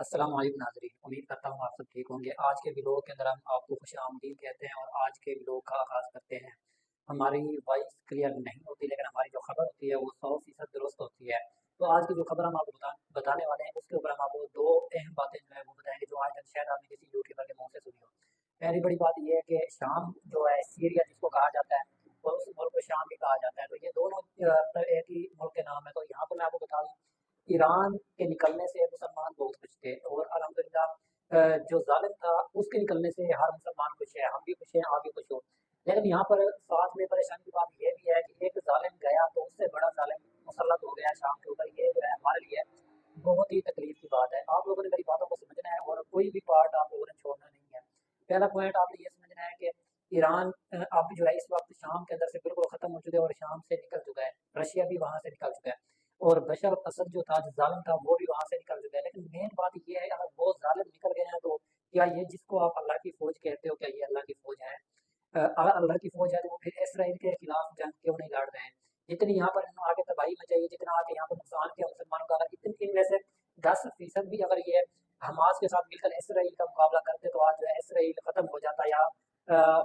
अस्सलाम वालेकुम नाज़रीन, उम्मीद करता हूँ आप सब ठीक होंगे। आज के व्लॉग के अंदर हम आपको खुशामदीद कहते हैं और आज के व्लॉग का आगाज़ करते हैं। हमारी वॉइस क्लियर नहीं होती लेकिन हमारी जो खबर होती है वो 100% दुरुस्त होती है। तो आज की जो खबर हम आपको बताने वाले हैं उसके ऊपर हम आपको दो अहम बातें जो है वो बताएंगे जो आज तक शायद आपने किसी यूट्यूबर के मुँह से सुनी हो। पहली बड़ी बात ये है कि शाम जो है सीरिया जिसको कहा जाता है और उस मुल्क को शाम भी कहा जाता है, तो ये दोनों एक ही मुल्क के नाम है। तो यहाँ पर मैं आपको बता दूँ, ईरान के निकलने से मुसलमान बहुत खुश थे और अल्हम्दुलिल्लाह जो जालिम था उसके निकलने से हर मुसलमान खुश है, हम भी खुश हैं, आप भी खुश हो। लेकिन यहाँ पर साथ में परेशानी की बात यह भी है कि एक जालिम गया तो उससे बड़ा जालिम मुसल्लत हो गया शाम के ऊपर। ये जो है हमारे लिए बहुत ही तकलीफ की बात है। आप लोगों ने मेरी बातों को समझना है और कोई भी पार्ट आप लोगों ने छोड़ना नहीं है। पहला पॉइंट आपने ये समझना है कि ईरान अब जो है इस वक्त शाम के अंदर से बिल्कुल ख़त्म हो चुका है और शाम से निकल चुका है। रशिया भी वहाँ से निकल चुका है और बशर असद जो था, जो जालिम था, वो भी वहाँ से निकल चुका है। लेकिन मेन बात ये है, अगर वो जालिम निकल गए हैं तो क्या ये जिसको आप अल्लाह की फ़ौज कहते हो, क्या ये अल्लाह की फ़ौज है? अगर अल्लाह की फ़ौज है तो वो फिर इसराइल के खिलाफ जंग क्यों नहीं लड़ रहे हैं? जितनी यहाँ पर इन्होंने आगे तबाही मचाई है, जितना आगे यहाँ पर नुकसान किया मुसलमानों का, अगर इतनी इनमें से 10% भी अगर ये हमास के साथ मिलकर इसराइल का मुकाबला करते तो आज जो है इसराइल ख़त्म हो जाता, या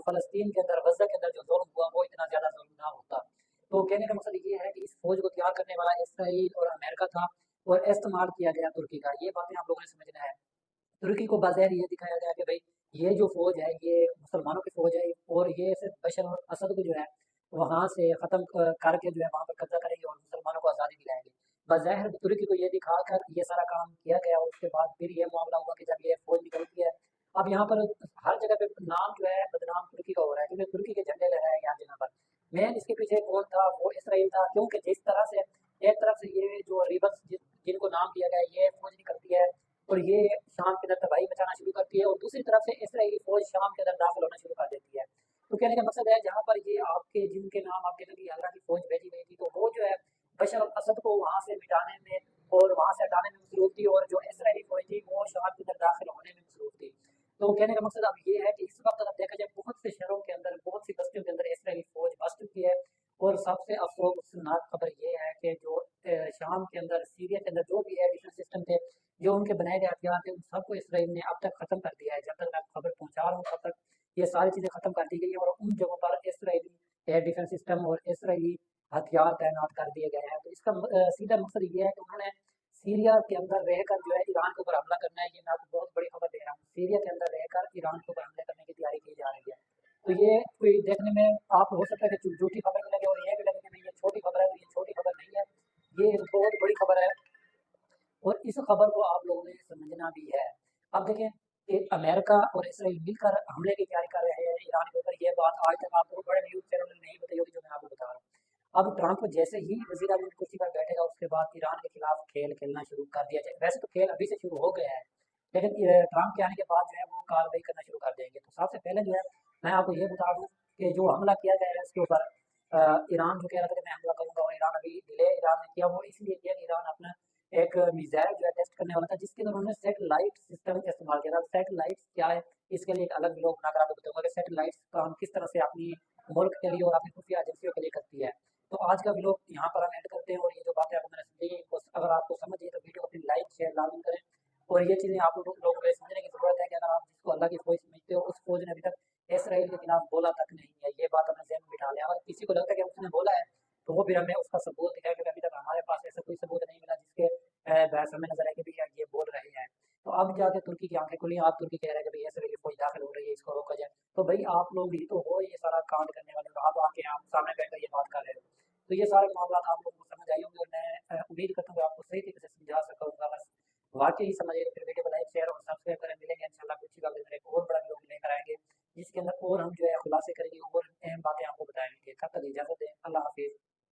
फ़लस्तीन के अंदर, गज़ा के अंदर जो जुल्म हुआ वो इतना ज़्यादा जुल्म ना होता। तो कहने का मकसद ये है कि इस फौज को तैयार करने वाला इसराइल और अमेरिका था और इस्तेमाल किया गया तुर्की का। ये बातें आप लोगों ने समझना है। तुर्की को बाज़ाहिर ये दिखाया गया कि भाई ये जो फौज है ये मुसलमानों की फौज है और ये सिर्फ बशर असद को जो है वहाँ से ख़त्म करके जो है वहाँ पर कब्जा करेंगे और मुसलमानों को आज़ादी दिलाएंगे। बाज़ाहिर तुर्की को ये दिखाकर ये सारा काम किया गया और उसके बाद फिर ये मामला हुआ कि जब ये फौज निकलती है, अब यहाँ पर हर जगह पे नाम जो है बदनाम तुर्की का हो रहा है क्योंकि तुर्की के झंडे लहराए गए हर जगह पर। मेन इसके पीछे कौन था? वो इसराइल था, क्योंकि जिस तरह से एक तरफ से ये जो रिबल्स जिनको नाम दिया गया है ये फौज निकलती है और ये शाम के अंदर तबाही मचाना शुरू करती है और दूसरी तरफ से इसराइली फौज शाम के अंदर दाखिल होना शुरू कर देती है। तो कहने का मकसद है, जहाँ पर ये आपके जिनके नाम आपके लगी अल्लाह की फौज भेजी गई थी तो वो जो है बशर अल असद को वहाँ से मिटाने में और वहाँ से हटाने में मसरूफ थी और जो इसराइली फौज थी वो शाम के अंदर दाखिल होने में मसरूफ थी। तो कहने का मकसद अब ये है कि इस वक्त अगर देखा जाए बहुत से शहरों के अंदर, बहुत सी बस्तियों के अंदर इसराइली फौज बस चुकी है। और सबसे अफसोसनाक खबर ये है कि जो शाम के अंदर, सीरिया के अंदर जो भी है डिफेंस सिस्टम थे, जो उनके बनाए गए हथियार थे, उन सबको इसराइल ने अब तक ख़त्म कर दिया है। जब तक मैं खबर पहुंचा रहा हूँ तब तक ये सारी चीज़ें ख़त्म कर दी गई है और उन जगहों पर इसराइली एयर डिफेंस सिस्टम और इसराइली हथियार तैनात कर दिए गए हैं। तो इसका सीधा मकसद ये है कि उन्होंने सीरिया के अंदर रहकर जो है ईरान के ऊपर हमला करना है। ये मैं आपको बहुत बड़ी खबर दे रहा हूँ, सीरिया के अंदर रहकर ईरान के ऊपर हमले करने की तैयारी की जा रही है। तो ये कोई देखने में आप हो सकता है कि झूठी खबर भी लगे और ये भी लगे कि भाई ये छोटी खबर है, तो ये छोटी खबर नहीं है, ये बहुत बड़ी खबर है और इस खबर को आप लोगों ने समझना भी है। अब देखें कि अमेरिका और इसराइल मिलकर हमले की तैयारी कर रहे हैं ईरान के ऊपर। ये बात आज तक आपको बड़े न्यूज़ चैनल ने नहीं बताई होगी जो मैं आपको बता रहा हूँ। अब ट्रंप जैसे ही वज़ीर आज़म की कुर्सी पर बैठेगा उसके बाद ईरान के खिलाफ खेल खेलना शुरू कर दिया जाए। वैसे तो खेल अभी से शुरू हो गया है लेकिन ट्रंप के आने के बाद जो है वो कार्रवाई करना शुरू कर देंगे। तो सबसे पहले जो है मैं आपको ये बता दूँ कि जो हमला किया गया है इसके ऊपर, ईरान जो कह रहा था कि मैं हमला करूंगा और ईरान अभी डिले ईरान ने किया, वो इसलिए किया कि ईरान अपना एक मिसाइल जो है टेस्ट करने वाला था जिसके अंदर उन्होंने सेटेलाइट सिस्टम इस्तेमाल किया था। सेटेलाइट क्या है इसके लिए एक अलग व्लॉग बनाकर आपको बताऊंगा कि सेटेलाइट काम किस तरह से अपनी मुल्क के लिए और अपनी खुफिया एजेंसियों के लिए करती है। तो आज का व्लॉग यहाँ पर हम एंड करते हैं और ये जो बातें आपको मैंने समझी इनको अगर आपको समझ आई तो वीडियो को अपनी लाइक शेयर लाजमी करें। और ये चीज़ें आप लोगों को समझने की ज़रूरत है कि अगर आप जिसको अल्लाह की फौज समझते हो उस फौज ने अभी तक इसराइल के खिलाफ बोला तक नहीं है। ये बात अपने जहन में बिठा लें। अगर किसी को लगता है कि उसने बोला है तो वो फिर हमें उसका सबूत दिखाए, क्योंकि अभी तक हमारे पास ऐसा कोई सबूत नहीं मिला जिसके बहस हमें नजर है कि भैया ये बोल रहे हैं। तो अब जाके तुर्की की आंखें खुली, आप तुर्की कह रहे हैं कि भाई इसराइली फौज दाखिल हो रही है, इसको रोका जाए। तो भाई आप लोग ही तो हो ये सारा कांड करने वाले और आप आके आप सामने बैठकर ये बात कर रहे हो। तो ये सारे मामला आप लोगों को समझ आई होंगे और मैं उम्मीद करता हूँ कि आपको सही तरीके से समझा सका हूँ। बस वाकई समझे तो फिर वीडियो को लाइक शेयर और सब्सक्राइब करें। मिलेंगे इंशाल्लाह कुछ ही वक्त अंदर एक और बड़ा वीडियो लेकर आएंगे जिसके अंदर और हम जो है खुलासे करेंगे